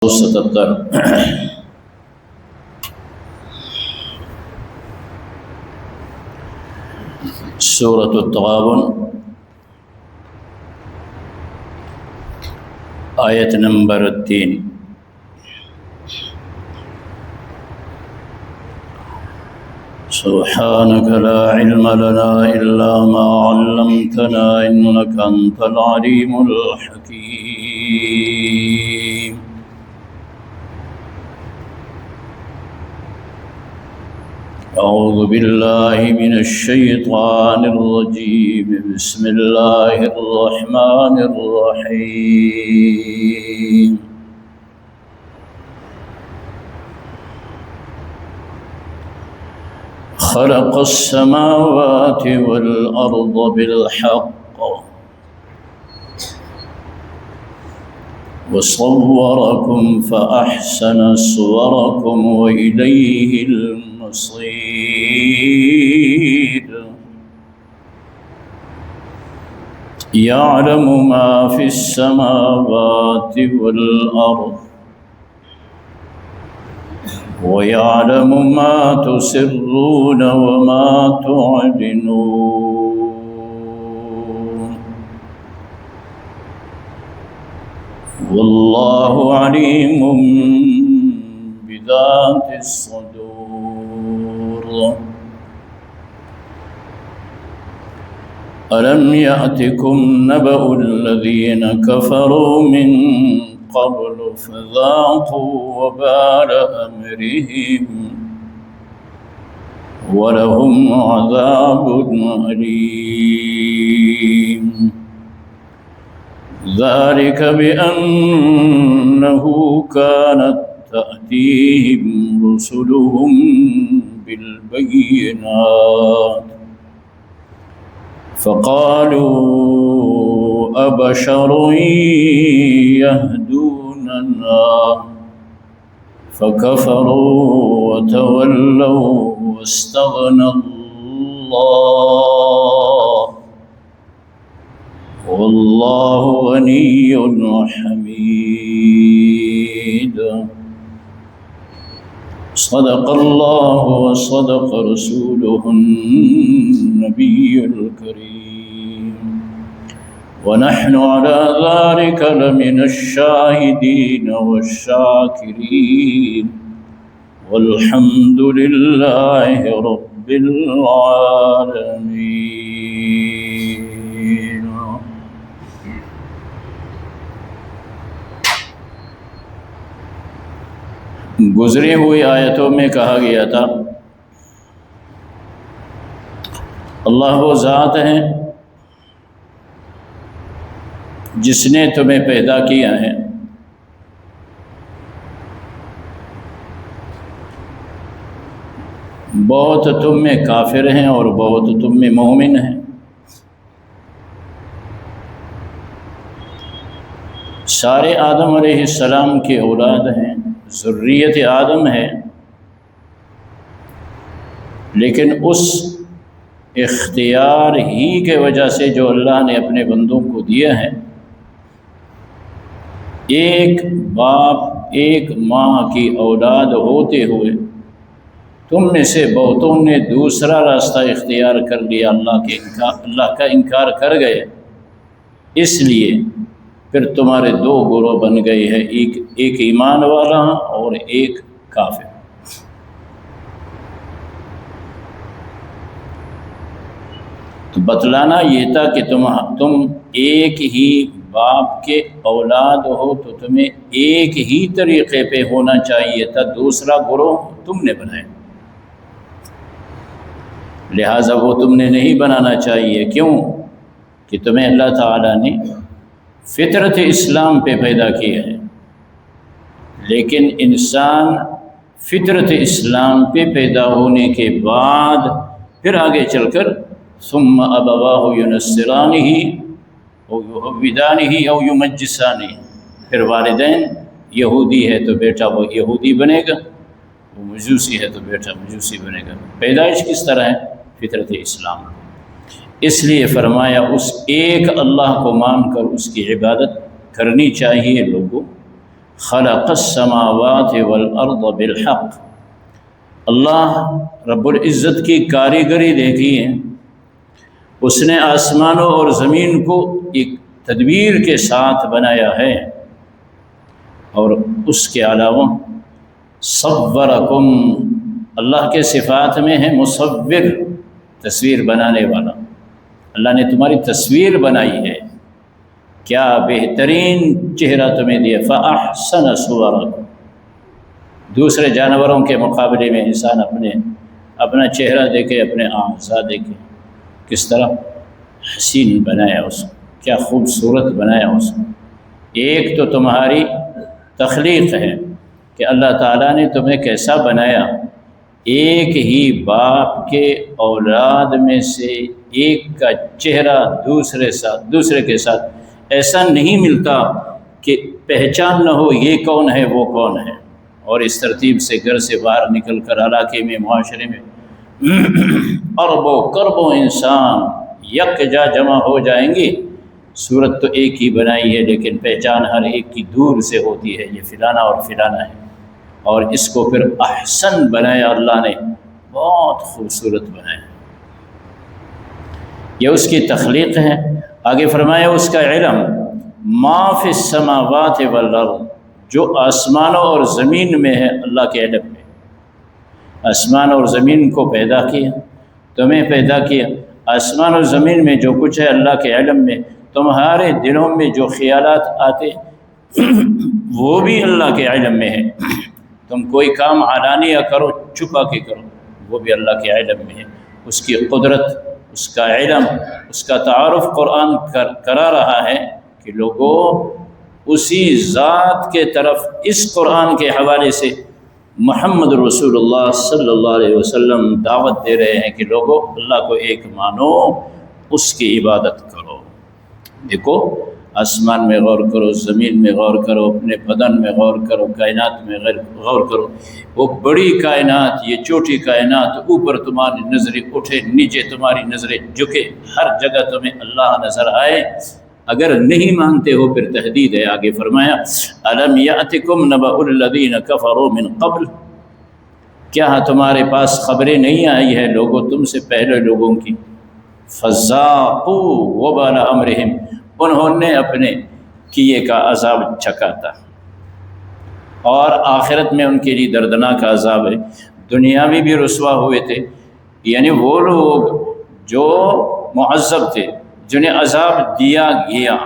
77 سورة التغابن آیت نمبر 3 سبحانك لا علم لنا إلا ما علمتنا إنك أنت العليم الحكيم أعوذ بالله من الشيطان الرجيم بسم الله الرحمن الرحيم خلق السماوات والأرض بالحق وصوركم فأحسن صوركم وإليه المصير يعلم ما في السماوات والأرض ويعلم ما تسرون وما تعلنون والله عليم بذات الصدور ألم يأتكم نبأ الذين كفروا من قبل فذاقوا وبال أمرهم ولهم عذاب أليم ذلك بأنه كانت تأتيهم رسلهم بالبينات فقالوا أبشر يهدوننا فكفروا وتولوا واستغنى الله والله غني حميد صدق الله وصدق رسوله النبي الكريم ونحن على ذلك لمن الشاهدين والشاكرين والحمد لله رب العالمين. گزری ہوئی آیتوں میں کہا گیا تھا اللہ وہ ذات ہے جس نے تمہیں پیدا کیا ہے بہت تم میں کافر ہیں اور بہت تم میں مومن ہیں. سارے آدم علیہ السلام کی اولاد ہیں، ذریت آدم ہے، لیکن اس اختیار ہی کے وجہ سے جو اللہ نے اپنے بندوں کو دیا ہے، ایک باپ ایک ماں کی اولاد ہوتے ہوئے تم میں سے بہتوں نے دوسرا راستہ اختیار کر لیا، اللہ کا انکار کر گئے. اس لیے پھر تمہارے دو گروہ بن گئے ہیں، ایک ایمان والا اور ایک کافر. تو بتلانا یہ تھا کہ تم ایک ہی باپ کے اولاد ہو تو تمہیں ایک ہی طریقے پہ ہونا چاہیے تھا، دوسرا گروہ تم نے بنایا، لہٰذا وہ تم نے نہیں بنانا چاہیے. کیوں کہ تمہیں اللہ تعالیٰ نے فطرت اسلام پہ پیدا کیا ہے، لیکن انسان فطرت اسلام پہ پیدا ہونے کے بعد پھر آگے چل کر ثم ابواہ ینصرانہ او یہودانہ او یمجسانہ، پھر والدین یہودی ہے تو بیٹا وہ یہودی بنے گا، وہ مجوسی ہے تو بیٹا مجوسی بنے گا. پیدائش کس طرح ہے؟ فطرت اسلام. اس لیے فرمایا اس ایک اللہ کو مان کر اس کی عبادت کرنی چاہیے لوگوں، خلق السماوات والارض بالحق، اللہ رب العزت کی کاریگری دیکھیے، اس نے آسمانوں اور زمین کو ایک تدبیر کے ساتھ بنایا ہے، اور اس کے علاوہ صورکم، اللہ کے صفات میں ہے مصور، تصویر بنانے والا، اللہ نے تمہاری تصویر بنائی ہے، کیا بہترین چہرہ تمہیں دیا، فأحسن صورکم، دوسرے جانوروں کے مقابلے میں انسان اپنا چہرہ دیکھے، اپنے اعضاء دیکھے، کس طرح حسین بنایا اس کو، کیا خوبصورت بنایا اس کو۔ ایک تو تمہاری تخلیق ہے کہ اللہ تعالیٰ نے تمہیں کیسا بنایا، ایک ہی باپ کے اولاد میں سے ایک کا چہرہ دوسرے کے ساتھ ایسا نہیں ملتا کہ پہچان نہ ہو یہ کون ہے وہ کون ہے، اور اس ترتیب سے گھر سے باہر نکل کر علاقے میں، معاشرے میں اربوں کربوں انسان یکجا جمع ہو جائیں گے، صورت تو ایک ہی بنائی ہے لیکن پہچان ہر ایک کی دور سے ہوتی ہے، یہ فلانا اور فلانا ہے، اور اس کو پھر احسن بنایا اللہ نے، بہت خوبصورت بنایا، یہ اس کی تخلیق ہے۔ آگے فرمایا اس کا علم، ما فی السماوات والارض، جو آسمانوں اور زمین میں ہے اللہ کے علم میں، آسمان اور زمین کو پیدا کیا، تمہیں پیدا کیا، آسمان اور زمین میں جو کچھ ہے اللہ کے علم میں، تمہارے دلوں میں جو خیالات آتے وہ بھی اللہ کے علم میں ہے، تم کوئی کام علانیہ کرو، چھپا کے کرو، وہ بھی اللہ کے علم میں ہے، اس کی قدرت، اس کا علم، اس کا تعارف قرآن کرا رہا ہے کہ لوگوں اسی ذات کے طرف اس قرآن کے حوالے سے محمد رسول اللہ صلی اللہ علیہ وسلم دعوت دے رہے ہیں کہ لوگوں اللہ کو ایک مانو، اس کی عبادت کرو۔ دیکھو آسمان میں غور کرو، زمین میں غور کرو، اپنے بدن میں غور کرو، کائنات میں غور کرو، وہ بڑی کائنات، یہ چھوٹی کائنات، اوپر تمہاری نظریں اٹھے، نیچے تمہاری نظریں جھکے، ہر جگہ تمہیں اللہ نظر آئے، اگر نہیں مانتے ہو پھر تحدید ہے۔ آگے فرمایا الم یأتکم نبأ الذین کفروا من قبل، کیا تمہارے پاس خبریں نہیں آئی ہے لوگوں تم سے پہلے لوگوں کی، فذاقوا وبال امرہم، انہوں نے اپنے کیے کا عذاب چکھا تھا، اور آخرت میں ان کے لیے دردناک عذاب ہے۔ دنیا میں بھی رسوا ہوئے تھے، یعنی وہ لوگ جو معذب تھے، جنہیں عذاب دیا گیا،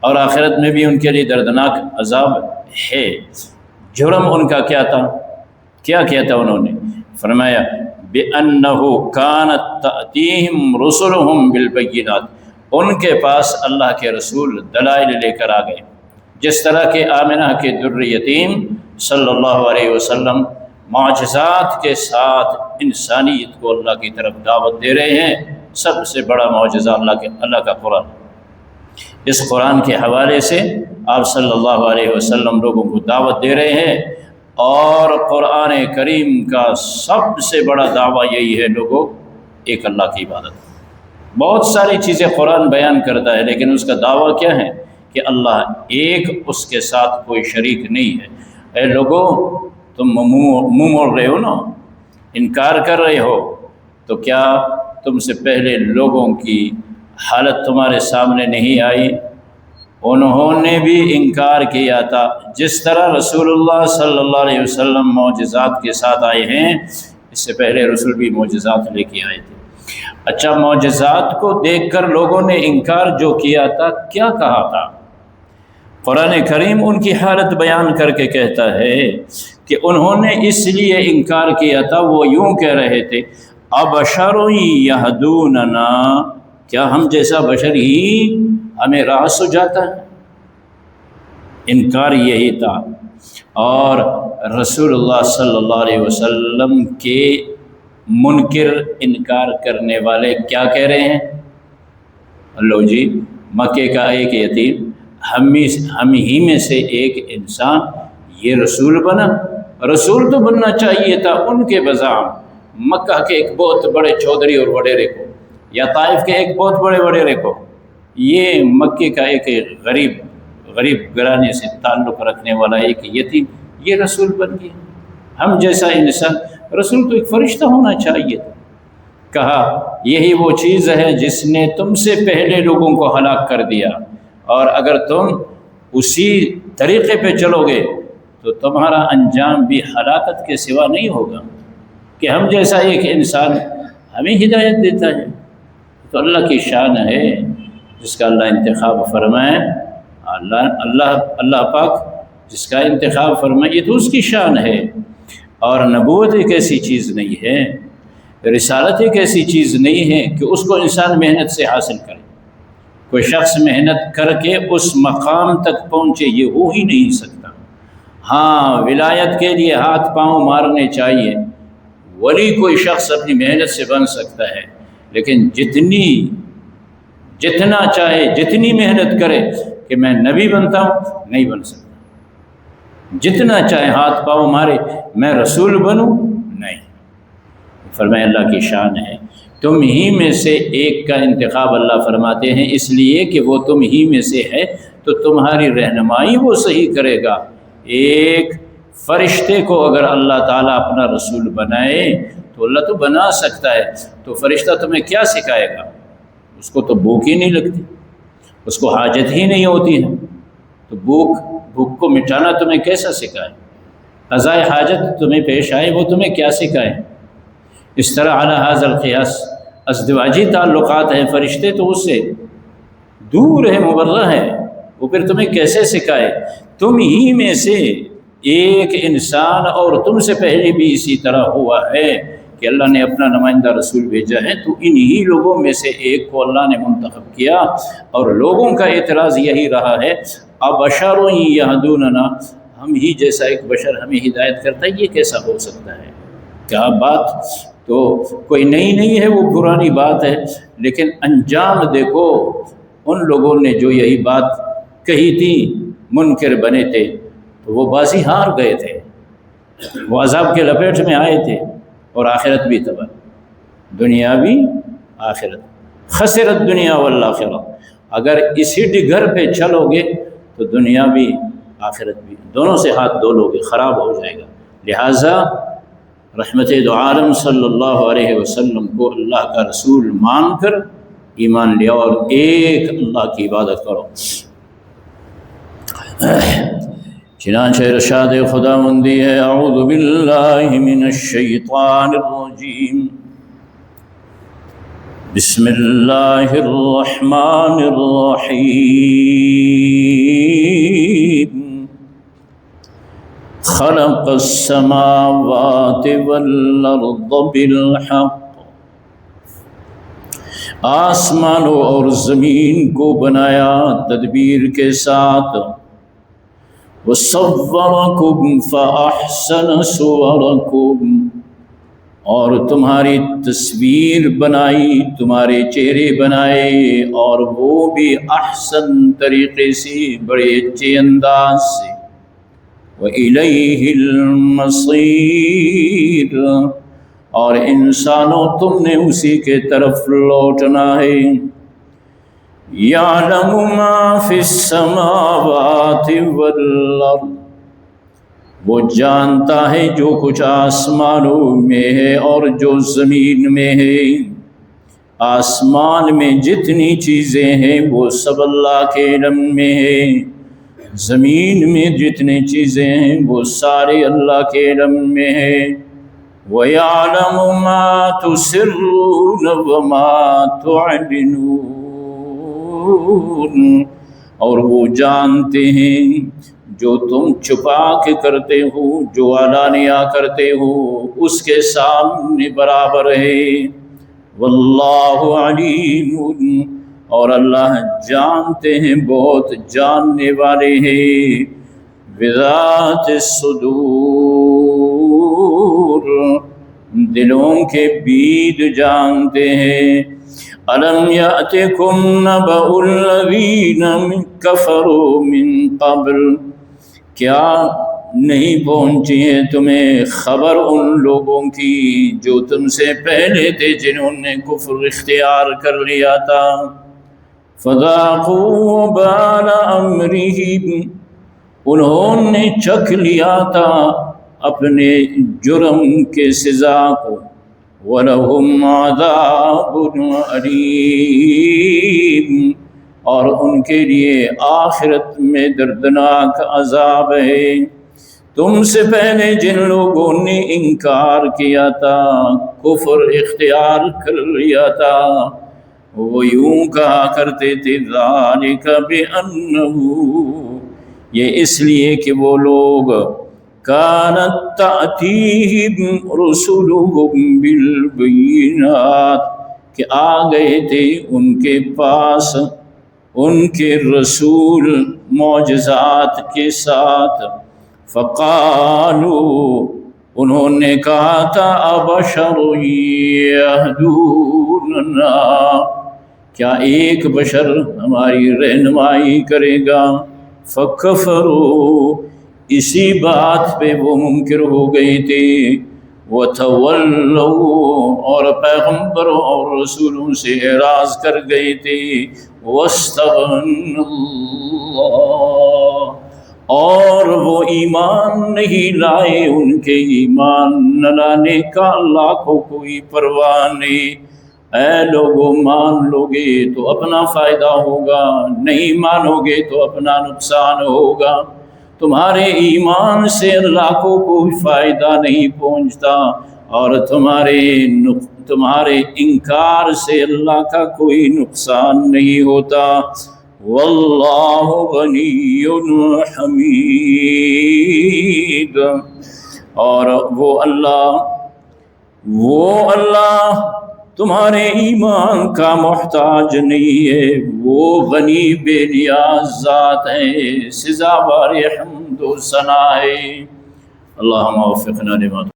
اور آخرت میں بھی ان کے لیے دردناک عذاب ہے۔ جرم ان کا کیا تھا؟ کیا کیا تھا انہوں نے؟ فرمایا بِأَنَّهُ كَانَتْ تَأْتِيهِمْ رُسُلُهُمْ بِالْبَيِّنَاتِ، ان کے پاس اللہ کے رسول دلائل لے کر آ گئے، جس طرح کہ آمنہ کے در یتیم صلی اللہ علیہ وسلم معجزات کے ساتھ انسانیت کو اللہ کی طرف دعوت دے رہے ہیں۔ سب سے بڑا معجزہ اللہ کا قرآن، اس قرآن کے حوالے سے آپ صلی اللہ علیہ وسلم لوگوں کو دعوت دے رہے ہیں، اور قرآن کریم کا سب سے بڑا دعویٰ یہی ہے لوگوں ایک اللہ کی عبادت۔ بہت ساری چیزیں قرآن بیان کرتا ہے لیکن اس کا دعویٰ کیا ہے کہ اللہ ایک، اس کے ساتھ کوئی شریک نہیں ہے۔ اے لوگوں تم منہ موڑ رہے ہو نا، انکار کر رہے ہو، تو کیا تم سے پہلے لوگوں کی حالت تمہارے سامنے نہیں آئی؟ انہوں نے بھی انکار کیا تھا، جس طرح رسول اللہ صلی اللہ علیہ وسلم معجزات کے ساتھ آئے ہیں، اس سے پہلے رسول بھی معجزات لے کے آئے تھے۔ اچھا، معجزات کو دیکھ کر لوگوں نے انکار جو کیا تھا، کیا کہا تھا؟ قرآن کریم ان کی حالت بیان کر کے کہتا ہے کہ انہوں نے اس لیے انکار کیا تھا، وہ یوں کہہ رہے تھے ابشر یہدوننا، کیا ہم جیسا بشر ہی ہمیں راہ سجاتا ہے؟ انکار یہی تھا۔ اور رسول اللہ صلی اللہ علیہ وسلم کے منکر، انکار کرنے والے کیا کہہ رہے ہیں؟ لو جی، مکے کا ایک یتیم، ہم ہی میں سے ایک انسان یہ رسول بنا، رسول تو بننا چاہیے تھا ان کے بزعم مکہ کے ایک بہت بڑے چودھری اور وڈیرے کو، یا طائف کے ایک بہت بڑے وڈیرے کو، یہ مکے کا ایک غریب گھرانے سے تعلق رکھنے والا ایک یتیم یہ رسول بن گیا۔ ہم جیسا انسان، رسول تو ایک فرشتہ ہونا چاہیے تھا۔ کہا یہی وہ چیز ہے جس نے تم سے پہلے لوگوں کو ہلاک کر دیا، اور اگر تم اسی طریقے پہ چلو گے تو تمہارا انجام بھی ہلاکت کے سوا نہیں ہوگا۔ کہ ہم جیسا ایک انسان ہمیں ہدایت دیتا ہے، تو اللہ کی شان ہے جس کا اللہ انتخاب فرمائے۔ اللہ پاک جس کا انتخاب فرمائے یہ تو اس کی شان ہے۔ اور نبوت ایک ایسی چیز نہیں ہے، رسالت ایک ایسی چیز نہیں ہے کہ اس کو انسان محنت سے حاصل کرے۔ کوئی شخص محنت کر کے اس مقام تک پہنچے یہ ہو ہی نہیں سکتا۔ ہاں ولایت کے لیے ہاتھ پاؤں مارنے چاہیے، ولی کوئی شخص اپنی محنت سے بن سکتا ہے، لیکن جتنا چاہے جتنی محنت کرے کہ میں نبی بنتا ہوں نہیں بن سکتا۔ جتنا چاہے ہاتھ پاؤں مارے میں رسول بنوں نہیں۔ فرمائے اللہ کی شان ہے تم ہی میں سے ایک کا انتخاب اللہ فرماتے ہیں اس لیے کہ وہ تم ہی میں سے ہے تو تمہاری رہنمائی وہ صحیح کرے گا۔ ایک فرشتے کو اگر اللہ تعالیٰ اپنا رسول بنائے تو اللہ تو بنا سکتا ہے، تو فرشتہ تمہیں کیا سکھائے گا؟ اس کو تو بھوک ہی نہیں لگتی، اس کو حاجت ہی نہیں ہوتی ہے، تو بھوک کو مٹانا تمہیں کیسا سکھائے؟ قضائے حاجت تمہیں پیش آئے وہ تمہیں کیا سکھائے؟ اس طرح علی ھذا القیاس ازدواجی تعلقات ہیں، فرشتے تو اس سے دور ہے، مبرہ ہے، وہ پھر تمہیں کیسے سکھائے؟ تم ہی میں سے ایک انسان، اور تم سے پہلے بھی اسی طرح ہوا ہے کہ اللہ نے اپنا نمائندہ رسول بھیجا ہے، تو انہی لوگوں میں سے ایک کو اللہ نے منتخب کیا، اور لوگوں کا اعتراض یہی رہا ہے ابشر یہدوننا، ہم ہی جیسا ایک بشر ہمیں ہدایت کرتا ہے، یہ کیسا ہو سکتا ہے؟ کیا بات تو کوئی نئی نہیں ہے، وہ پرانی بات ہے، لیکن انجام دیکھو۔ ان لوگوں نے جو یہی بات کہی تھی منکر بنے تھے تو وہ بازی ہار گئے تھے، وہ عذاب کے لپیٹ میں آئے تھے، اور آخرت بھی تباہ، دنیا بھی آخرت، خسرت دنیا والآخرہ۔ اگر اسی ڈگر پہ چلو گے تو دنیا بھی آخرت بھی دونوں سے ہاتھ دھو لو گے، خراب ہو جائے گا۔ لہٰذا رحمت دو عالم صلی اللہ علیہ وسلم کو اللہ کا رسول مان کر ایمان لیا اور ایک اللہ کی عبادت کرو۔ چنانچہ ارشاد خداوندی ہے اعوذ باللہ من الشیطان الرجیم بسم اللہ الرحمن الرحیم خلق السماوات والارض بالحق، آسمانوں اور زمین کو بنایا تدبیر کے ساتھ، وَصَوَّرَكُمْ فَأَحْسَنَ صُوَرَكُمْ، اور تمہاری تصویر بنائی، تمہارے چہرے بنائے، اور وہ بھی احسن طریقے سے، بڑے اچھے انداز سے۔ وَإِلَيْهِ الْمَصِيرُ، اور انسانوں تم نے اسی کے طرف لوٹنا ہے۔ يَعْلَمُ مَا فِي السَّمَاوَاتِ وَالْأَرْضِ، وہ جانتا ہے جو کچھ آسمانوں میں ہے اور جو زمین میں ہے۔ آسمان میں جتنی چیزیں ہیں وہ سب اللہ کے علم میں ہے، زمین میں جتنی چیزیں ہیں وہ سارے اللہ کے علم میں ہے۔ وَيَعْلَمُ مَا تُسِرُّونَ وَمَا تُعْلِنُونَ، اور وہ جانتے ہیں جو تم چھپا کے کرتے ہو، جو علانیہ کرتے ہو، اس کے سامنے برابر ہے۔ واللہ علیم، اور اللہ جانتے ہیں، بہت جاننے والے ہیں۔ بذات الصدور، دلوں کے بید جانتے ہیں۔ الم یأتکم نبأ الذین کفروا من قبل، کیا نہیں پہنچی ہے تمہیں خبر ان لوگوں کی جو تم سے پہلے تھے، جنہوں نے کفر اختیار کر لیا تھا۔ فذاقوا وبال امرهم، انہوں نے چکھ لیا تھا اپنے جرم کے سزا کو، وَلَهُمْ عَذَابٌ أَلِيمٌ، اور ان کے لیے آخرت میں دردناک عذاب ہے۔ تم سے پہلے جن لوگوں نے انکار کیا تھا، کفر اختیار کر لیا تھا، وہ یوں کہا کرتے تھے ذَلِكَ بِأَنَّهُ، یہ اس لیے کہ وہ لوگ كانت تأتيهم رسلهم بالبينات، کہ آ گئے تھے ان کے پاس ان کے رسول معجزات کے ساتھ، فقالوا، انہوں نے کہا تھا ابشر یہدوننا، کیا ایک بشر ہماری رہنمائی کرے گا؟ فکفروا، اسی بات پہ وہ منکر ہو گئے تھے، وتولوا، اور پیغمبروں اور رسولوں سے اعراض کر گئے تھے، واستغنى اللہ، اور وہ ایمان نہیں لائے، ان کے ایمان نہ لانے کا اللہ کو کوئی پرواہ نہیں۔ اے لوگوں، مان لوگے تو اپنا فائدہ ہوگا، نہیں مانو گے تو اپنا نقصان ہوگا۔ تمہارے ایمان سے اللہ کو کوئی فائدہ نہیں پہنچتا، اور تمہارے انکار سے اللہ کا کوئی نقصان نہیں ہوتا۔ واللہ غنی حمید، اور وہ اللہ تمہارے ایمان کا محتاج نہیں ہے، وہ غنی بے نیاز ذات ہے، سزاوار حمد و ثنا ہے۔ اللہم وفقنا لما